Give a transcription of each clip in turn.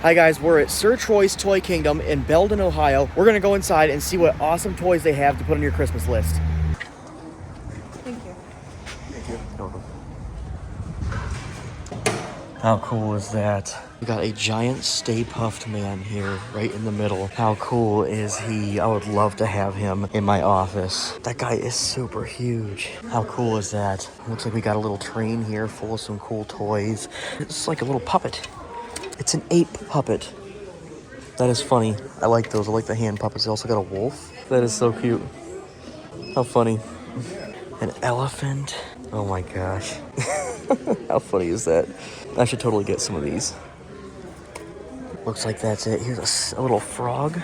Hi guys, we're at Sir Troy's Toy Kingdom in Belden, Ohio. We're gonna go inside and see what awesome toys they have to put on your Christmas list. Thank you. Thank you. How cool is that? We got a giant Stay Puft Man here right in the middle. How cool is he? I would love to have him in my office. That guy is super huge. How cool is that? Looks like we got a little train here full of some cool toys. It's like a little puppet. It's an ape puppet. That is funny. I like those. I like the hand puppets. They also got a wolf. That is so cute. How funny. An elephant. Oh my gosh. How funny is that? I should totally get some of these. Looks like that's it. Here's a little frog.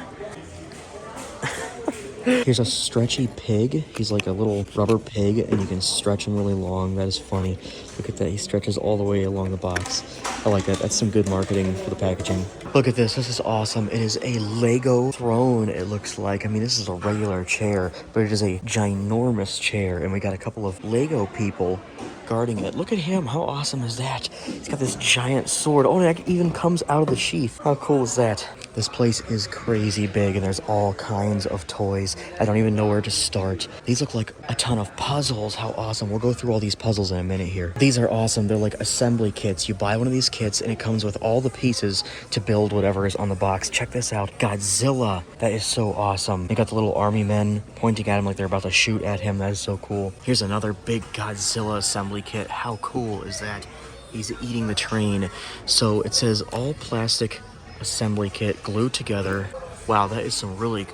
Here's a stretchy pig. He's like a little rubber pig, and you can stretch him really long. That is funny. Look at that. He stretches all the way along the box. I like that. That's some good marketing for the packaging. Look at this. This is awesome. It is a Lego throne, it looks like. I mean, this is a regular chair, but it is a ginormous chair, and we got a couple of Lego people guarding it. Look at him. How awesome is that? He's got this giant sword. Oh, it even comes out of the sheath. How cool is that? This place is crazy big, and there's all kinds of toys. I don't even know where to start. These look like a ton of puzzles. How awesome. We'll go through all these puzzles in a minute here. These are awesome. They're like assembly kits. You buy one of these kits, and it comes with all the pieces to build whatever is on the box. Check this out. Godzilla. That is so awesome. They got the little army men pointing at him like they're about to shoot at him. That is so cool. Here's another big Godzilla assembly kit. How cool is that? He's eating the train. So it says all plastic assembly kit glued together. Wow, that is some really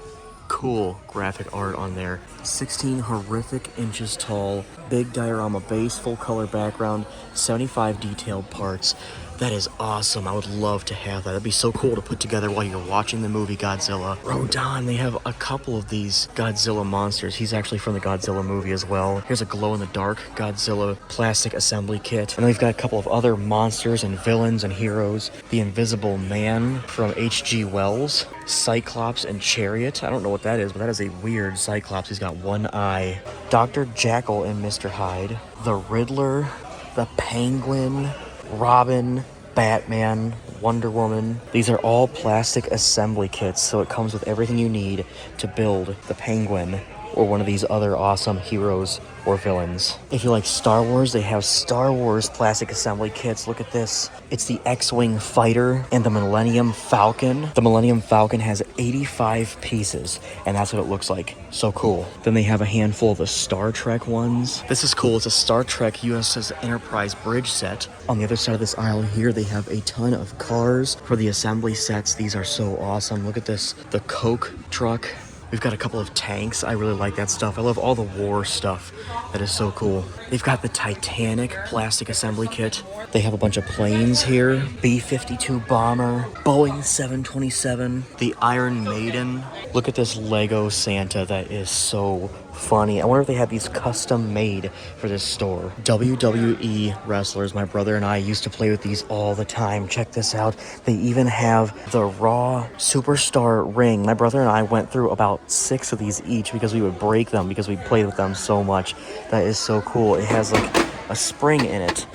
cool graphic art on there. 16 horrific inches tall, big diorama base, full color background, 75 detailed parts. That is awesome. I would love to have that. That'd be so cool to put together while you're watching the movie Godzilla. Rodan, they have a couple of these Godzilla monsters. He's actually from the Godzilla movie as well. Here's a glow-in-the-dark Godzilla plastic assembly kit. And then we've got a couple of other monsters and villains and heroes. The Invisible Man from H.G. Wells. Cyclops and Chariot. I don't know what that is, but that is a weird Cyclops. He's got one eye. Dr. Jekyll and Mr. Hyde. The Riddler. The Penguin. Robin, Batman, Wonder Woman. These are all plastic assembly kits, so it comes with everything you need to build the Penguin or one of these other awesome heroes or villains. If you like Star Wars, they have Star Wars plastic assembly kits. Look at this. It's the X-Wing Fighter and the Millennium Falcon. The Millennium Falcon has 85 pieces, and that's what it looks like. So cool. Then they have a handful of the Star Trek ones. This is cool. It's a Star Trek USS Enterprise bridge set. On the other side of this aisle here, they have a ton of cars for the assembly sets. These are so awesome. Look at this. The Coke truck. We've got a couple of tanks. I really like that stuff. I love all the war stuff. That is so cool. They've got the Titanic plastic assembly kit. They have a bunch of planes here. B-52 bomber, Boeing 727, the Iron Maiden. Look at this Lego Santa. That is so funny. I wonder if they have these custom made for this store. WWE wrestlers. My brother and I used to play with these all the time. Check this out. They even have the Raw Superstar ring. My brother and I went through about 6 of these each because we would break them because we played with them so much. That is so cool. It has like a spring in it,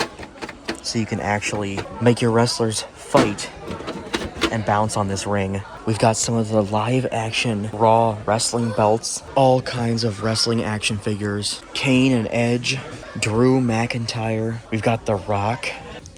so you can actually make your wrestlers fight and bounce on this ring. We've got some of the live action Raw wrestling belts, all kinds of wrestling action figures, Kane and Edge, Drew McIntyre. We've got The Rock,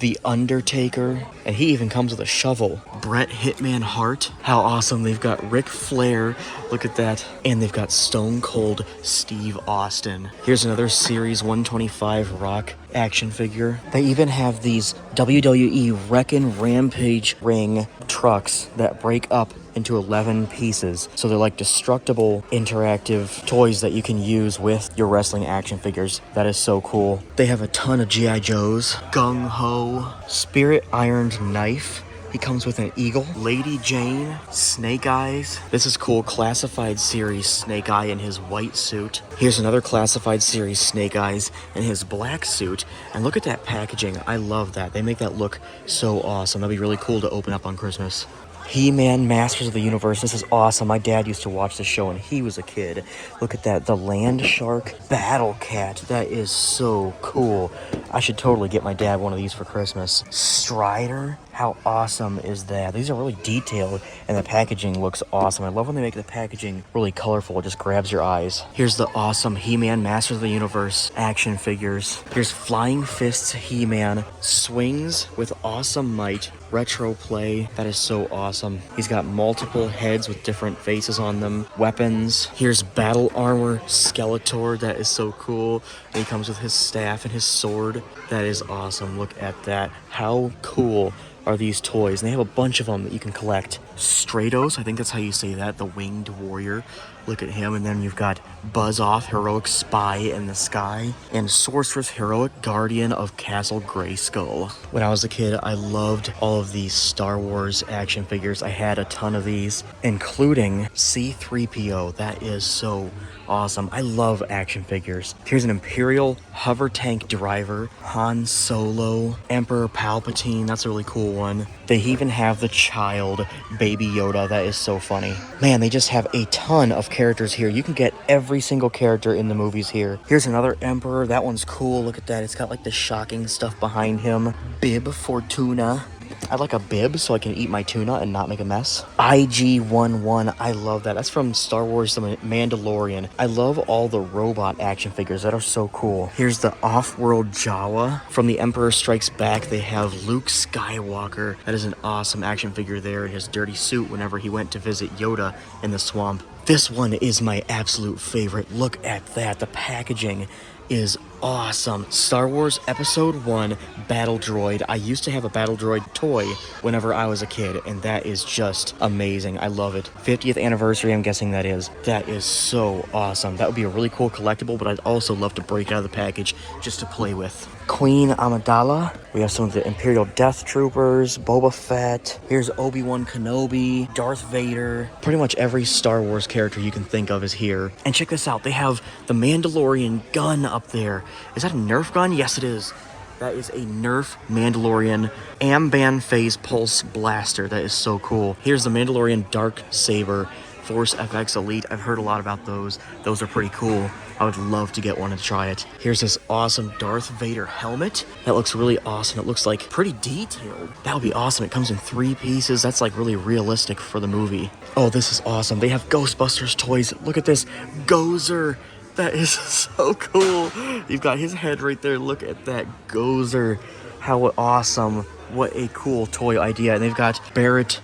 The Undertaker, and he even comes with a shovel. Bret Hitman Hart. How awesome. They've got Ric Flair. Look at that. And they've got Stone Cold Steve Austin. Here's another Series 125 Rock action figure. They even have these WWE Wreckin' Rampage ring trucks that break up into 11 pieces. So they're like destructible interactive toys that you can use with your wrestling action figures. That is so cool. They have a ton of G.I. Joes. Gung Ho. Spirit Ironed Knife. He comes with an eagle. Lady Jane. Snake Eyes. This is cool. Classified Series Snake Eye in his white suit. Here's another Classified Series Snake Eyes in his black suit. And look at that packaging. I love that. They make that look so awesome. That'd be really cool to open up on Christmas. He-Man Masters of the Universe. This is awesome. My dad used to watch this show when he was a kid. Look at that. The Land Shark Battle Cat. That is so cool. I should totally get my dad one of these for Christmas. Strider? How awesome is that? These are really detailed, and the packaging looks awesome. I love when they make the packaging really colorful. It just grabs your eyes. Here's the awesome He-Man Masters of the Universe action figures. Here's Flying Fists He-Man. Swings with awesome might. Retro play. That is so awesome. He's got multiple heads with different faces on them. Weapons. Here's Battle Armor Skeletor. That is so cool. And he comes with his staff and his sword. That is awesome. Look at that. How cool are these toys? And they have a bunch of them that you can collect. Stratos, I think that's how you say that, the winged warrior. Look at him. And then you've got Buzz Off, heroic spy in the sky, and Sorceress, heroic guardian of Castle Grayskull. When I was a kid, I loved all of these Star Wars action figures. I had a ton of these, including C-3PO. That is so awesome. I love action figures. Here's an Imperial hover tank driver, Han Solo, Emperor Palpatine. That's a really cool one. They even have the child, Baby Yoda. That is so funny. Man, they just have a ton of characters here. You can get every single character in the movies here. Here's another Emperor. That one's cool. Look at that. It's got like the shocking stuff behind him. Bib Fortuna. I'd like a bib so I can eat my tuna and not make a mess. IG-11, I love that. That's from Star Wars The Mandalorian. I love all the robot action figures that are so cool. Here's the Off-World Jawa. From The Emperor Strikes Back, they have Luke Skywalker. That is an awesome action figure there in his dirty suit whenever he went to visit Yoda in the swamp. This one is my absolute favorite. Look at that. The packaging is awesome. Star Wars Episode 1 Battle Droid. I used to have a Battle Droid toy whenever I was a kid, and that is just amazing. I love it. 50th anniversary, I'm guessing that is. That is so awesome. That would be a really cool collectible, but I'd also love to break out of the package just to play with. Queen Amidala. We have some of the Imperial Death Troopers, Boba Fett. Here's Obi-Wan Kenobi, Darth Vader. Pretty much every Star Wars character you can think of is here. And check this out. They have the Mandalorian gun up there. Is that a Nerf gun? Yes, it is. That is a Nerf Mandalorian Amban Phase Pulse Blaster. That is so cool. Here's the Mandalorian Dark Saber Force FX Elite. I've heard a lot about those. Those are pretty cool. I would love to get one and try it. Here's this awesome Darth Vader helmet. That looks really awesome. It looks like pretty detailed. That would be awesome. It comes in 3 pieces. That's like really realistic for the movie. Oh, this is awesome. They have Ghostbusters toys. Look at this. Gozer. That is so cool. You've got his head right there. Look at that Gozer. How awesome. What a cool toy idea. And they've got Barrett.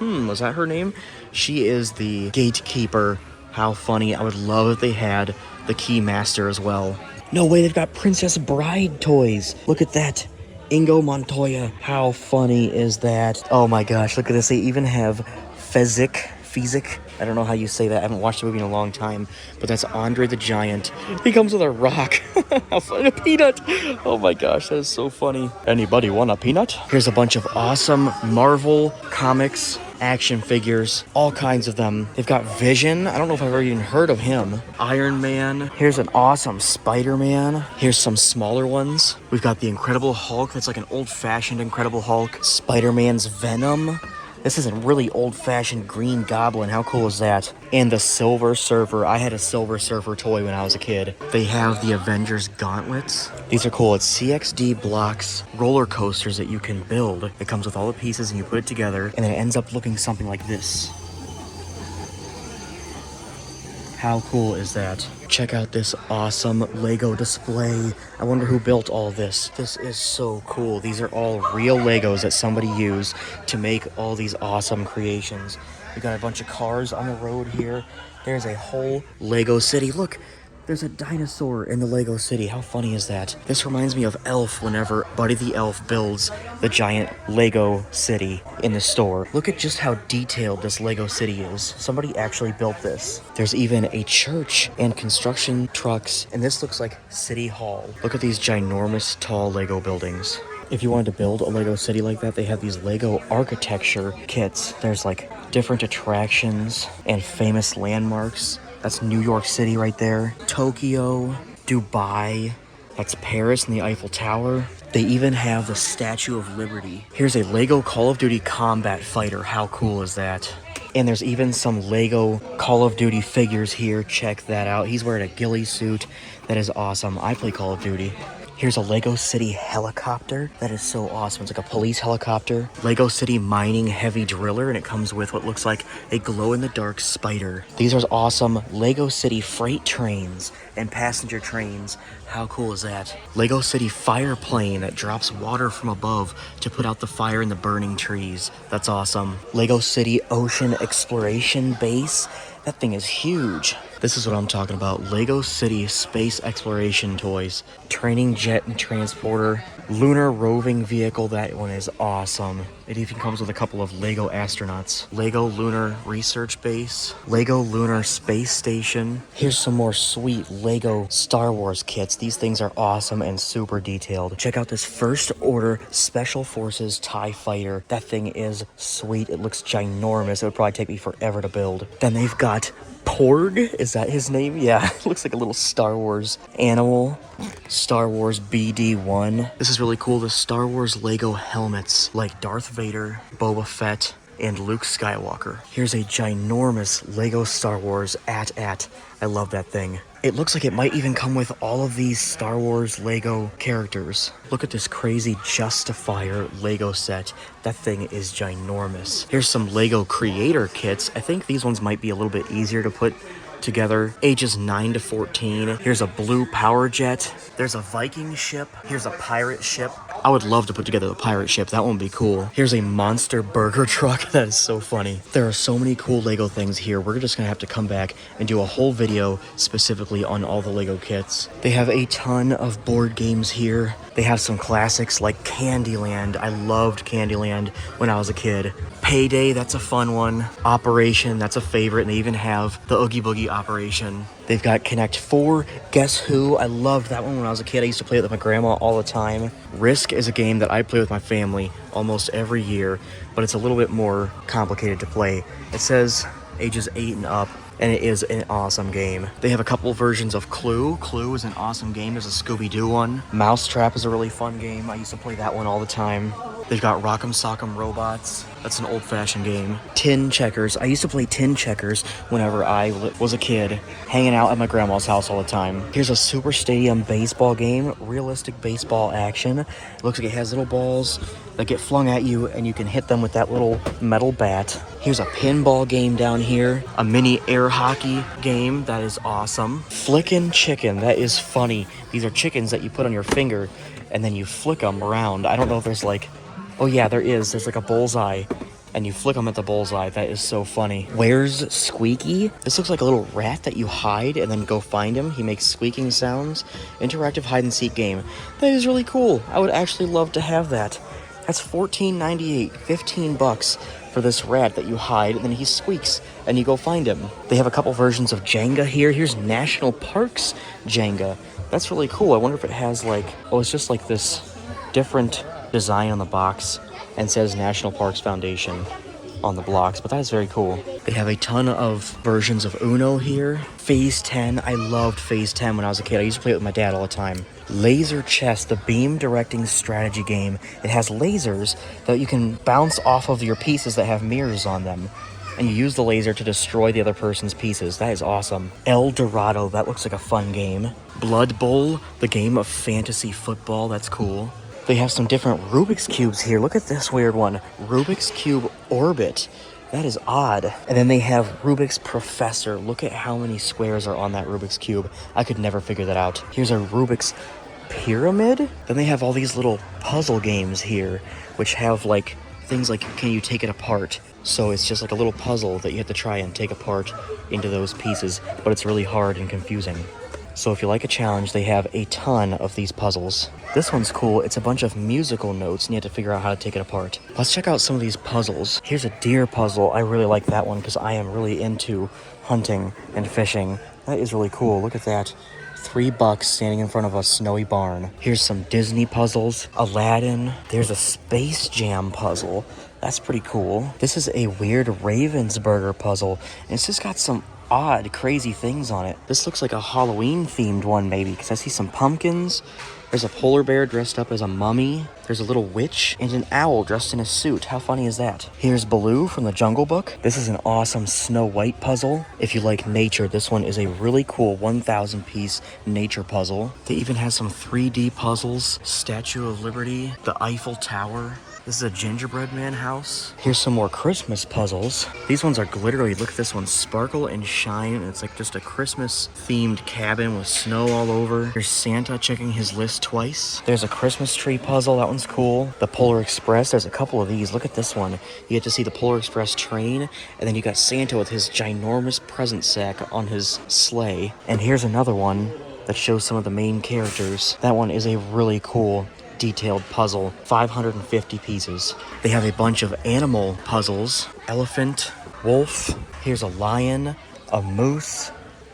Was that her name? She is the gatekeeper. How funny. I would love if they had the Keymaster as well. No way, they've got Princess Bride toys. Look at that. Inigo Montoya. How funny is that? Oh my gosh, look at this. They even have Fezzik. I don't know how you say that. I haven't watched the movie in a long time. But that's Andre the Giant. He comes with a rock. How funny. A peanut. Oh my gosh, that is so funny. Anybody want a peanut? Here's a bunch of awesome Marvel Comics action figures, all kinds of them. They've got Vision. I don't know if I've ever even heard of him. Iron Man. Here's an awesome Spider-Man. Here's some smaller ones. We've got the Incredible Hulk. That's like an old-fashioned Incredible Hulk. Spider-Man's Venom. This is a really old-fashioned Green Goblin. How cool is that? And the Silver Surfer. I had a Silver Surfer toy when I was a kid. They have the Avengers Gauntlets. These are cool. It's CXD blocks, roller coasters that you can build. It comes with all the pieces and you put it together, and it ends up looking something like this. How cool is that? Check out this awesome Lego display. I wonder who built all this. This is so cool. These are all real Legos that somebody used to make all these awesome creations. We got a bunch of cars on the road here. There's a whole Lego city. Look, there's a dinosaur in the Lego city. How funny is that? This reminds me of Elf whenever Buddy the Elf builds the giant Lego city in the store. Look at just how detailed this Lego city is. Somebody actually built this. There's even a church and construction trucks, and this looks like City Hall. Look at these ginormous tall Lego buildings. If you wanted to build a Lego city like that, they have these Lego architecture kits. There's like different attractions and famous landmarks. That's New York City right there. Tokyo, Dubai, that's Paris and the Eiffel Tower. They even have the Statue of Liberty. Here's a Lego Call of Duty combat fighter. How cool is that? And there's even some Lego Call of Duty figures here. Check that out. He's wearing a ghillie suit. That is awesome. I play Call of Duty. Here's a Lego City helicopter. That is so awesome. It's like a police helicopter. Lego City mining heavy driller, and it comes with what looks like a glow-in-the-dark spider. These are awesome Lego City freight trains and passenger trains. How cool is that? Lego City fire plane that drops water from above to put out the fire in the burning trees. That's awesome. Lego City ocean exploration base. That thing is huge. This is what I'm talking about. Lego City space exploration toys. Training jet and transporter. Lunar roving vehicle. That one is awesome. It even comes with a couple of Lego astronauts. Lego lunar research base. Lego lunar space station. Here's some more sweet Lego Star Wars kits. These things are awesome and super detailed. Check out this First Order Special Forces TIE Fighter. That thing is sweet. It looks ginormous. It would probably take me forever to build. Then they've got Porg, is that his name? Yeah, it looks like a little Star Wars animal. Star Wars BD-1. This is really cool. The Star Wars Lego helmets, like Darth Vader, Boba Fett, and Luke Skywalker. Here's a ginormous Lego Star Wars AT-AT. I love that thing. It looks like it might even come with all of these Star Wars Lego characters. Look at this crazy Justifier Lego set. That thing is ginormous. Here's some Lego creator kits. I think these ones might be a little bit easier to put together. Ages 9 to 14. Here's a blue power jet. There's a Viking ship. Here's a pirate ship. I would love to put together a pirate ship. That one would be cool. Here's a monster burger truck. That is so funny. There are so many cool Lego things here. We're just gonna have to come back and do a whole video specifically on all the Lego kits. They have a ton of board games here. They have some classics like Candyland. I loved Candyland when I was a kid. Payday, that's a fun one. Operation, that's a favorite. And they even have the Oogie Boogie Operation. They've got Connect 4, Guess Who. I loved that one when I was a kid. I used to play it with my grandma all the time. Risk is a game that I play with my family almost every year, but it's a little bit more complicated to play. It says ages 8 and up, and it is an awesome game. They have a couple versions of Clue. Clue is an awesome game. There's a Scooby-Doo one. Mousetrap is a really fun game. I used to play that one all the time. They've got Rock'em Sock'em Robots. That's an old-fashioned game. Tin Checkers. I used to play Tin Checkers whenever I was a kid, hanging out at my grandma's house all the time. Here's a Super Stadium baseball game. Realistic baseball action. It looks like it has little balls that get flung at you, and you can hit them with that little metal bat. Here's a pinball game down here. A mini air hockey game. That is awesome. Flickin' Chicken. That is funny. These are chickens that you put on your finger, and then you flick them around. I don't know if there's like... Oh yeah, there is. There's like a bullseye, and you flick them at the bullseye. That is so funny. Where's Squeaky? This looks like a little rat that you hide and then go find him. He makes squeaking sounds. Interactive hide-and-seek game. That is really cool. I would actually love to have that. That's $14.98, $15 for this rat that you hide, and then he squeaks, and you go find him. They have a couple versions of Jenga here. Here's National Parks Jenga. That's really cool. I wonder if it has like... Oh, it's just like this different design on the box and says National Parks Foundation on the blocks, but that is very cool. They have a ton of versions of Uno here. Phase 10, I loved Phase 10 when I was a kid. I used to play it with my dad all the time. Laser Chess, the beam directing strategy game. It has lasers that you can bounce off of your pieces that have mirrors on them, and you use the laser to destroy the other person's pieces. That is awesome. El Dorado, that looks like a fun game. Blood Bowl, the game of fantasy football. That's cool. They have some different Rubik's Cubes here. Look at this weird one. Rubik's Cube Orbit. That is odd. And then they have Rubik's Professor. Look at how many squares are on that Rubik's Cube. I could never figure that out. Here's a Rubik's Pyramid. Then they have all these little puzzle games here, which have like things like, can you take it apart? So it's just like a little puzzle that you have to try and take apart into those pieces, but it's really hard and confusing. So if you like a challenge, they have a ton of these puzzles. This one's cool. It's a bunch of musical notes, and you have to figure out how to take it apart. Let's check out some of these puzzles. Here's a deer puzzle. I really like that one because I am really into hunting and fishing. That is really cool. Look at that. $3 standing in front of a snowy barn. Here's some Disney puzzles. Aladdin. There's a Space Jam puzzle. That's pretty cool. This is a weird Ravensburger puzzle, and it's just got some odd, crazy things on it. This looks like a Halloween themed one maybe, because I see some pumpkins. There's a polar bear dressed up as a mummy. There's a little witch and an owl dressed in a suit. How funny is that? Here's Baloo from the Jungle Book. This is an awesome Snow White puzzle. If you like nature, this one is a really cool 1,000 piece nature puzzle. They even have some 3D puzzles. Statue of Liberty, the Eiffel Tower. This is a gingerbread man house. Here's some more Christmas puzzles. These ones are glittery. Look at this one, sparkle and shine. And it's like just a Christmas themed cabin with snow all over. There's Santa checking his list twice. There's a Christmas tree puzzle. That one's cool. The Polar Express. There's a couple of these. Look at this one. You get to see the Polar Express train. And then you got Santa with his ginormous present sack on his sleigh. And here's another one that shows some of the main characters. That one is a really cool detailed puzzle, 550 pieces. They have a bunch of animal puzzles. Elephant, wolf, here's a lion, a moose,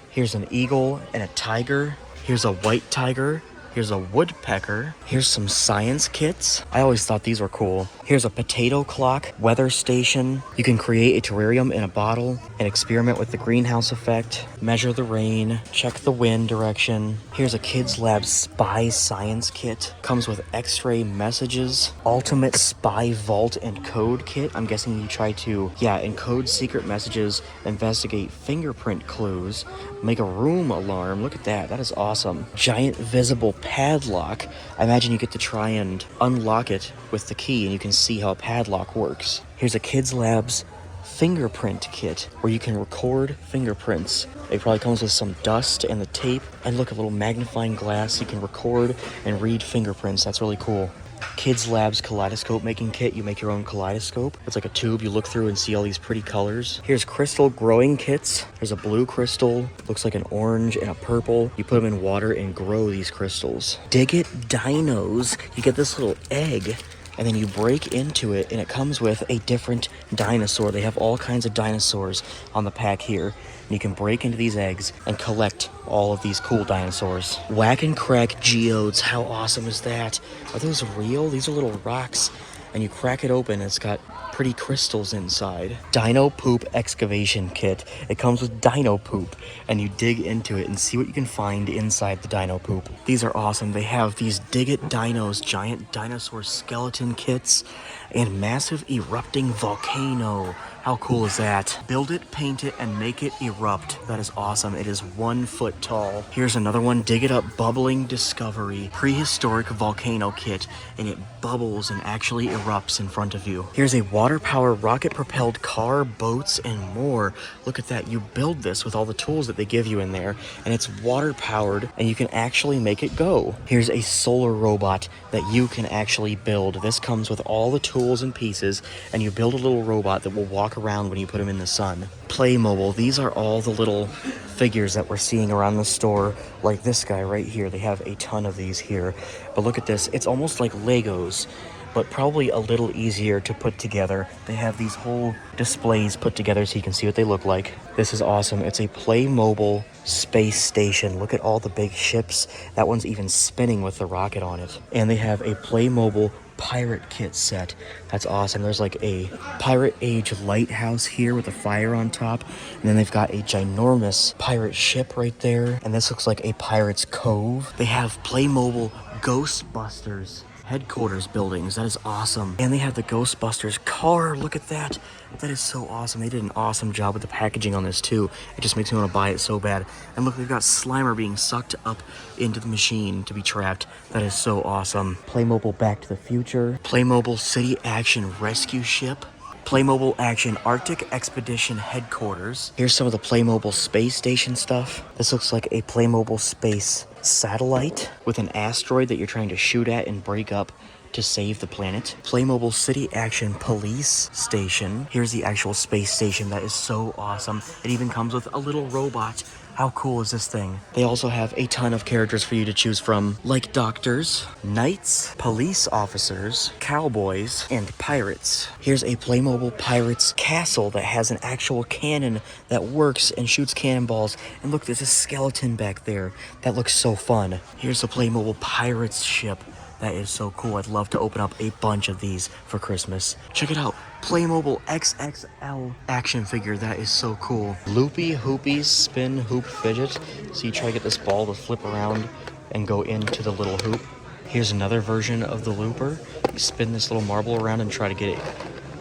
here's an eagle and a tiger, here's a white tiger, here's a woodpecker, here's some science kits. I always thought these were cool. Here's a potato clock, weather station. You can create a terrarium in a bottle and experiment with the greenhouse effect, measure the rain, check the wind direction. Here's a Kids Lab spy science kit. Comes with x-ray messages, ultimate spy vault and code kit. I'm guessing you try to, encode secret messages, investigate fingerprint clues, make a room alarm. Look at that, that is awesome. Giant visible padlock. I imagine you get to try and unlock it with the key and you can see how a padlock works. Here's a Kids Labs fingerprint kit where you can record fingerprints. It probably comes with some dust and the tape, and look, a little magnifying glass. You can record and read fingerprints. That's really cool. Kids Labs kaleidoscope making kit. You make your own kaleidoscope. It's like a tube you look through and see all these pretty colors. Here's crystal growing kits. There's a blue crystal, looks like an orange and a purple. You put them in water and grow these crystals. Dig It dinos. You get this little egg and then you break into it and it comes with a different dinosaur. They have all kinds of dinosaurs on the pack here. And you can break into these eggs and collect all of these cool dinosaurs. Whack and crack geodes. How awesome is that? Are those real? These are little rocks. And you crack it open, it's got pretty crystals inside. Dino poop excavation kit. It comes with dino poop, and you dig into it and see what you can find inside the dino poop. These are awesome. They have these Dig It dinos, giant dinosaur skeleton kits, and massive erupting volcano. How cool is that? Build it, paint it, and make it erupt. That is awesome. It is 1 foot tall. Here's another one. Dig It Up Bubbling Discovery. Prehistoric volcano kit, and it bubbles and actually erupts in front of you. Here's a water-powered rocket-propelled car, boats, and more. Look at that. You build this with all the tools that they give you in there, and it's water-powered, and you can actually make it go. Here's a solar robot that you can actually build. This comes with all the tools and pieces, and you build a little robot that will walk around when you put them in the sun. Playmobil. These are all the little figures that we're seeing around the store, like this guy right here. They have a ton of these here. But look at this. It's almost like Legos, but probably a little easier to put together. They have these whole displays put together so you can see what they look like. This is awesome. It's a Playmobil space station. Look at all the big ships. That one's even spinning with the rocket on it. And they have a Playmobil pirate kit set. That's awesome. There's like a pirate age lighthouse here with a fire on top, and then they've got a ginormous pirate ship right there, and this looks like a pirate's cove. They have Playmobil Ghostbusters headquarters buildings. That is awesome. And they have the Ghostbusters car. Look at that. That is so awesome. They did an awesome job with the packaging on this too. It just makes me want to buy it so bad. And look, they've got Slimer being sucked up into the machine to be trapped. That is so awesome. Playmobil Back to the Future. Playmobil City Action Rescue Ship. Playmobil Action Arctic Expedition Headquarters. Here's some of the Playmobil Space Station stuff. This looks like a Playmobil Space satellite with an asteroid that you're trying to shoot at and break up to save the planet. Playmobil City Action Police Station. Here's the actual space station. That is so awesome. It even comes with a little robot. How cool is this thing? They also have a ton of characters for you to choose from, like doctors, knights, police officers, cowboys, and pirates. Here's a Playmobil Pirates castle that has an actual cannon that works and shoots cannonballs. And look, there's a skeleton back there. That looks so fun. Here's a Playmobil Pirates ship. That is so cool. I'd love to open up a bunch of these for Christmas. Check it out. Playmobil XXL action figure. That is so cool. Loopy Hoopies spin hoop fidget. So you try to get this ball to flip around and go into the little hoop. Here's another version of the looper. You spin this little marble around and try to get it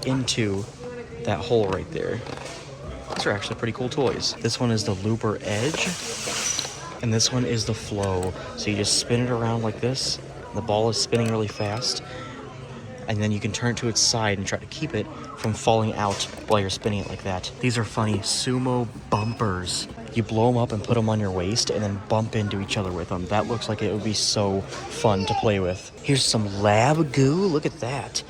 into that hole right there. These are actually pretty cool toys. This one is the looper edge. And this one is the flow. So you just spin it around like this. The ball is spinning really fast. And then you can turn it to its side and try to keep it from falling out while you're spinning it like that. These are funny sumo bumpers. You blow them up and put them on your waist and then bump into each other with them. That looks like it would be so fun to play with. Here's some lab goo. Look at that.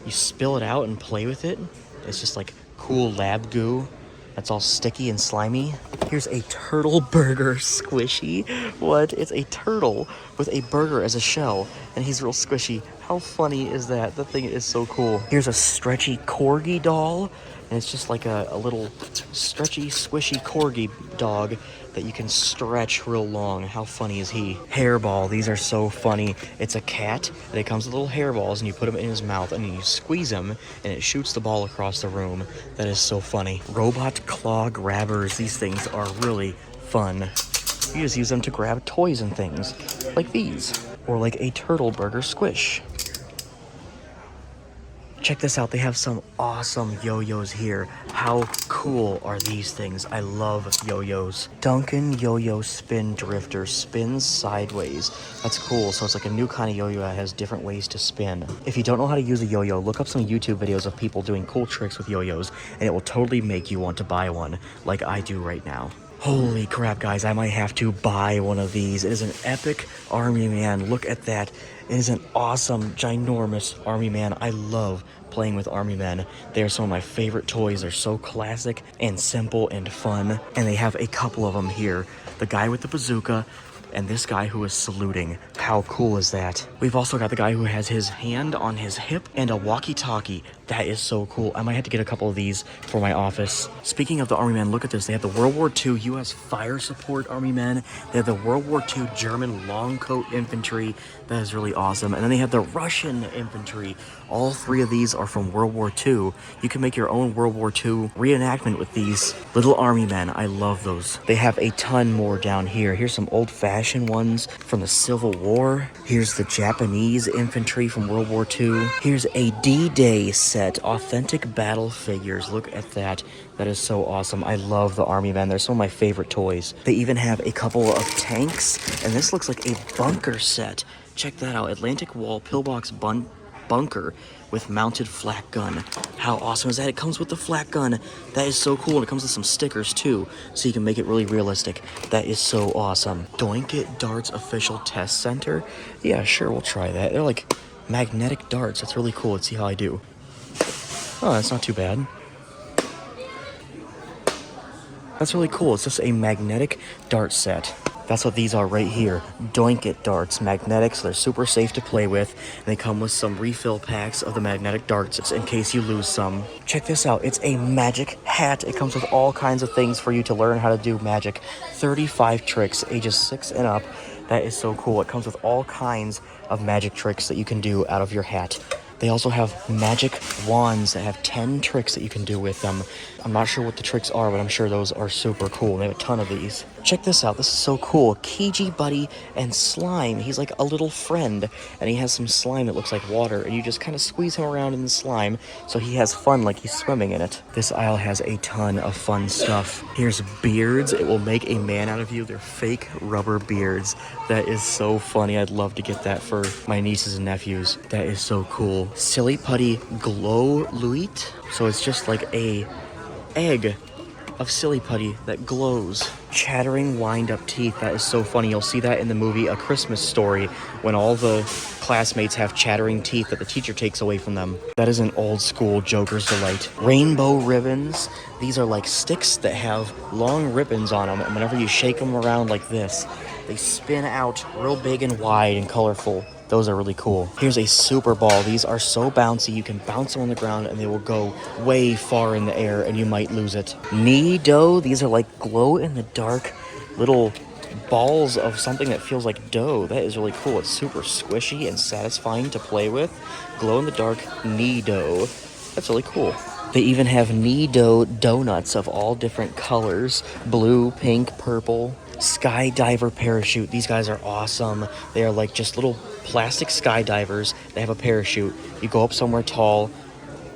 You spill it out and play with it. It's just like cool lab goo. That's all sticky and slimy. Here's a turtle burger squishy. What? It's a turtle with a burger as a shell, and he's real squishy. How funny is that? The thing is so cool. Here's a stretchy corgi doll, and it's just like a little stretchy, squishy corgi dog that you can stretch real long. How funny is he? Hairball. These are so funny. It's a cat, and it comes with little hairballs, and you put them in his mouth, and you squeeze them, and it shoots the ball across the room. That is so funny. Robot claw grabbers. These things are really fun. You just use them to grab toys and things, like these, or like a turtle burger squish. Check this out, they have some awesome yo-yos here. How cool are these things? I love yo-yos. Duncan Yo-Yo Spin Drifter spins sideways. That's cool, so it's like a new kind of yo-yo that has different ways to spin. If you don't know how to use a yo-yo, look up some YouTube videos of people doing cool tricks with yo-yos, and it will totally make you want to buy one, like I do right now. Holy crap, guys, I might have to buy one of these. It is an epic Army Man. Look at that. It is an awesome, ginormous Army Man. I love playing with Army Men. They are some of my favorite toys. They're so classic and simple and fun. And they have a couple of them here. The guy with the bazooka and this guy who is saluting. How cool is that? We've also got the guy who has his hand on his hip and a walkie-talkie. That is so cool. I might have to get a couple of these for my office. Speaking of the Army Men, look at this. They have the World War II U.S. Fire Support Army Men. They have the World War II German Long Coat Infantry. That is really awesome. And then they have the Russian Infantry. All three of these are from World War II. You can make your own World War II reenactment with these little Army Men. I love those. They have a ton more down here. Here's some old-fashioned ones from the Civil War. Here's the Japanese infantry from World War II. Here's a D-Day set, authentic battle figures. Look at that. That is so awesome. I love the Army Men. They're some of my favorite toys. They even have a couple of tanks, and this looks like a bunker set. Check that out. Atlantic Wall Pillbox bunker with mounted flak gun. How awesome is that? It comes with the flak gun. That is so cool. And it comes with some stickers too, so you can make it really realistic. That is so awesome. Doink It Darts Official Test Center. Yeah, sure, we'll try that. They're like magnetic darts. That's really cool. Let's see how I do. Oh, that's not too bad. That's really cool. It's just a magnetic dart set. That's what these are right here. Doink It darts. Magnetic, so they're super safe to play with. And they come with some refill packs of the magnetic darts in case you lose some. Check this out. It's a magic hat. It comes with all kinds of things for you to learn how to do magic. 35 tricks, ages 6 and up. That is so cool. It comes with all kinds of magic tricks that you can do out of your hat. They also have magic wands that have 10 tricks that you can do with them. I'm not sure what the tricks are, but I'm sure those are super cool. They have a ton of these. Check this out. This is so cool. Kiji Buddy and Slime. He's like a little friend, and he has some slime that looks like water, and you just kind of squeeze him around in the slime, so he has fun like he's swimming in it. This aisle has a ton of fun stuff. Here's beards. It will make a man out of you. They're fake rubber beards. That is so funny. I'd love to get that for my nieces and nephews. That is so cool. Silly Putty Glow Luit. So it's just like a egg of Silly Putty that glows. Chattering wind-up teeth. That is so funny. You'll see that in the movie A Christmas Story when all the classmates have chattering teeth that the teacher takes away from them. That is an old-school Joker's Delight. Rainbow ribbons. These are like sticks that have long ribbons on them, and whenever you shake them around like this, they spin out real big and wide and colorful. Those are really cool. Here's a super ball. These are so bouncy. You can bounce them on the ground and they will go way far in the air and you might lose it. Knee dough. These are like glow-in-the-dark little balls of something that feels like dough. That is really cool. It's super squishy and satisfying to play with. Glow-in-the-dark knee dough. That's really cool. They even have knee dough donuts of all different colors. Blue, pink, purple. Skydiver parachute. These guys are awesome. They are like just little plastic skydivers. They have a parachute. You go up somewhere tall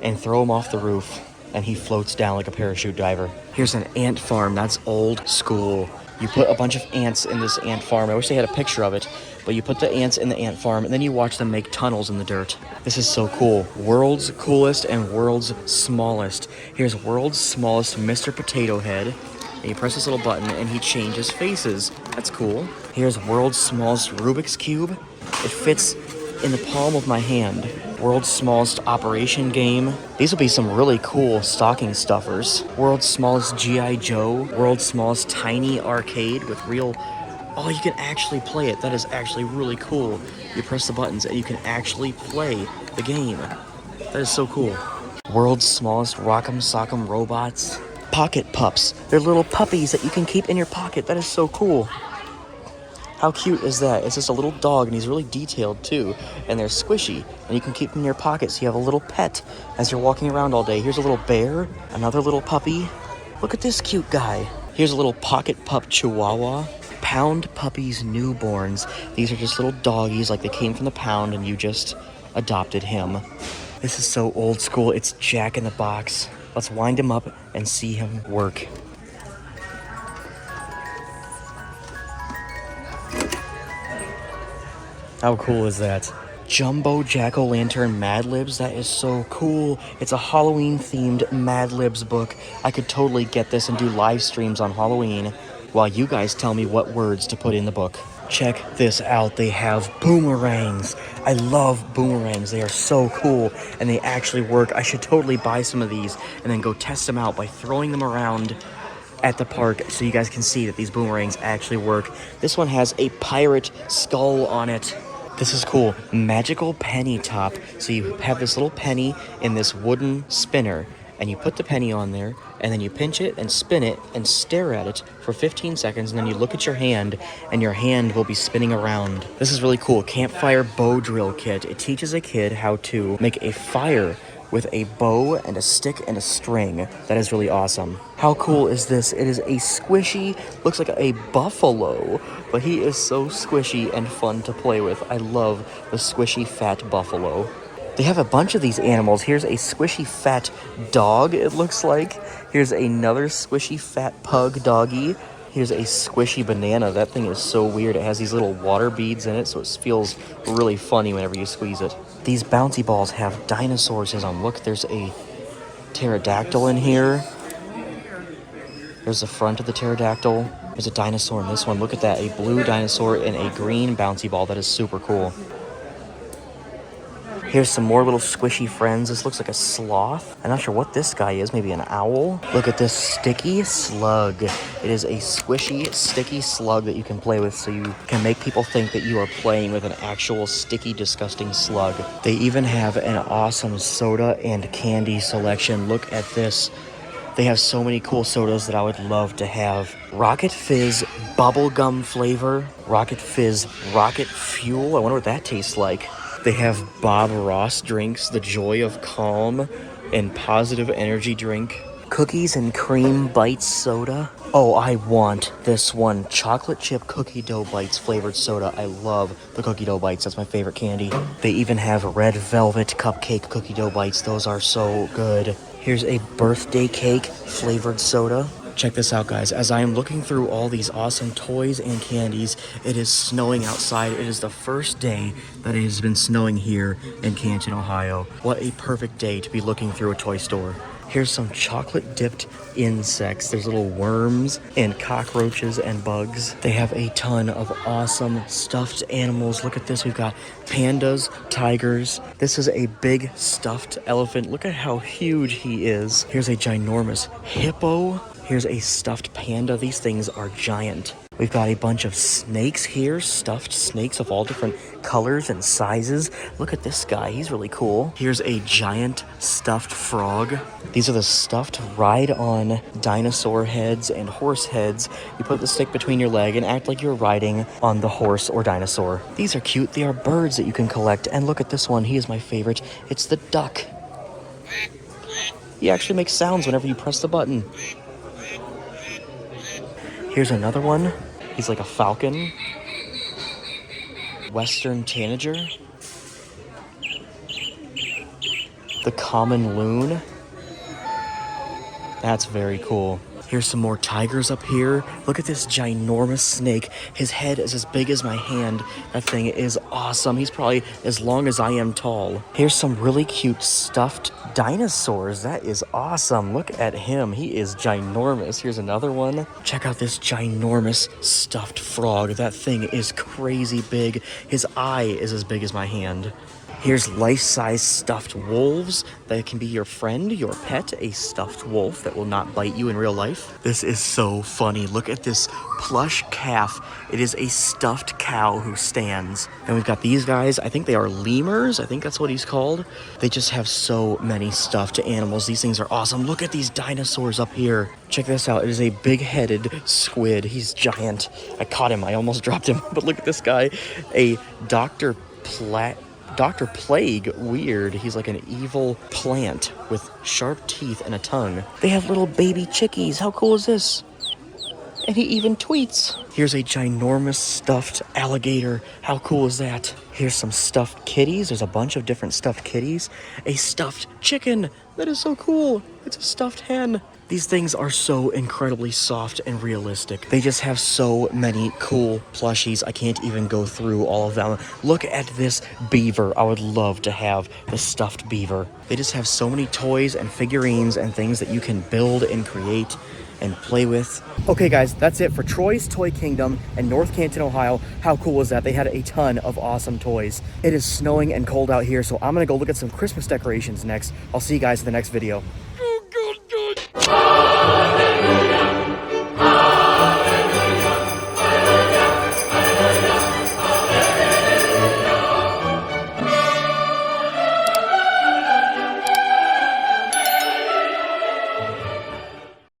and throw him off the roof, and he floats down like a parachute diver. Here's an ant farm. That's old school. You put a bunch of ants in this ant farm. I wish they had a picture of it, but you put the ants in the ant farm, and then you watch them make tunnels in the dirt. This is so cool. World's coolest and world's smallest. Here's world's smallest Mr. Potato Head. And you press this little button, and he changes faces. That's cool. Here's world's smallest Rubik's Cube. It fits in the palm of my hand. World's smallest operation game. These will be some really cool stocking stuffers. World's smallest G.I. Joe. World's smallest tiny arcade with real... Oh, you can actually play it. That is actually really cool. You press the buttons and you can actually play the game. That is so cool. World's smallest Rock'em Sock'em robots. Pocket pups. They're little puppies that you can keep in your pocket. That is so cool. How cute is that? It's just a little dog, and he's really detailed too. And they're squishy, and you can keep them in your pocket so you have a little pet as you're walking around all day. Here's a little bear, another little puppy. Look at this cute guy. Here's a little pocket pup chihuahua. Pound puppies newborns. These are just little doggies, like they came from the pound and you just adopted him. This is so old school. It's Jack in the Box. Let's wind him up and see him work. How cool is that? Jumbo Jack-o'-lantern Mad Libs. That is so cool. It's a Halloween-themed Mad Libs book. I could totally get this and do live streams on Halloween while you guys tell me what words to put in the book. Check this out. They have boomerangs. I love boomerangs. They are so cool, and they actually work. I should totally buy some of these and then go test them out by throwing them around at the park so you guys can see that these boomerangs actually work. This one has a pirate skull on it. This is cool. Magical penny top. So you have this little penny in this wooden spinner, and you put the penny on there, and then you pinch it and spin it and stare at it for 15 seconds, and then you look at your hand, and your hand will be spinning around. This is really cool. Campfire bow drill kit. It teaches a kid how to make a fire with a bow and a stick and a string. That is really awesome. How cool is this? It is a squishy, looks like a buffalo, but he is so squishy and fun to play with. I love the squishy fat buffalo. They have a bunch of these animals. Here's a squishy fat dog, it looks like. Here's another squishy fat pug doggy. Here's a squishy banana. That thing is so weird. It has these little water beads in it, so it feels really funny whenever you squeeze it. These bouncy balls have dinosaurs in them. Look, there's a pterodactyl in here. There's the front of the pterodactyl. There's a dinosaur in this one. Look at that, a blue dinosaur and a green bouncy ball. That is super cool. Here's some more little squishy friends. This looks like a sloth. I'm not sure what this guy is. Maybe an owl. Look at this sticky slug. It is a squishy, sticky slug that you can play with, so you can make people think that you are playing with an actual sticky, disgusting slug. They even have an awesome soda and candy selection. Look at this. They have so many cool sodas that I would love to have. Rocket Fizz bubblegum flavor. Rocket Fizz Rocket Fuel. I wonder what that tastes like. They have Bob Ross drinks, the Joy of Calm and Positive Energy drink. Cookies and Cream Bites soda. Oh, I want this one. Chocolate chip cookie dough bites flavored soda. I love the cookie dough bites. That's my favorite candy. They even have red velvet cupcake cookie dough bites. Those are so good. Here's a birthday cake flavored soda. Check this out, guys. As I am looking through all these awesome toys and candies, it is snowing outside. It is the first day that it has been snowing here in Canton, Ohio. What a perfect day to be looking through a toy store. Here's some chocolate-dipped insects. There's little worms and cockroaches and bugs. They have a ton of awesome stuffed animals. Look at this. We've got pandas, tigers. This is a big stuffed elephant. Look at how huge he is. Here's a ginormous hippo. Here's a stuffed panda. These things are giant. We've got a bunch of snakes here, stuffed snakes of all different colors and sizes. Look at this guy, he's really cool. Here's a giant stuffed frog. These are the stuffed ride-on dinosaur heads and horse heads. You put the stick between your leg and act like you're riding on the horse or dinosaur. These are cute. They are birds that you can collect. And look at this one, he is my favorite. It's the duck. He actually makes sounds whenever you press the button. Here's another one. He's like a falcon. Western tanager. The common loon. That's very cool. Here's some more tigers up here. Look at this ginormous snake. His head is as big as my hand. That thing is awesome. He's probably as long as I am tall. Here's some really cute stuffed dinosaurs. That is awesome. Look at him. He is ginormous. Here's another one. Check out this ginormous stuffed frog. That thing is crazy big. His eye is as big as my hand. Here's life-size stuffed wolves that can be your friend, your pet, a stuffed wolf that will not bite you in real life. This is so funny. Look at this plush calf. It is a stuffed cow who stands. And we've got these guys. I think they are lemurs. I think that's what he's called. They just have so many stuffed animals. These things are awesome. Look at these dinosaurs up here. Check this out. It is a big-headed squid. He's giant. I caught him. I almost dropped him. But look at this guy. A Dr. Plague, weird. He's like an evil plant with sharp teeth and a tongue. They have little baby chickies. How cool is this? And he even tweets. Here's a ginormous stuffed alligator. How cool is that? Here's some stuffed kitties. There's a bunch of different stuffed kitties. A stuffed chicken. That is so cool. It's a stuffed hen. These things are so incredibly soft and realistic. They just have so many cool plushies. I can't even go through all of them. Look at this beaver. I would love to have the stuffed beaver. They just have so many toys and figurines and things that you can build and create and play with. Okay guys, that's it for Troy's Toy Kingdom in North Canton, Ohio. How cool was that? They had a ton of awesome toys. It is snowing and cold out here, so I'm gonna go look at some Christmas decorations next. I'll see you guys in the next video.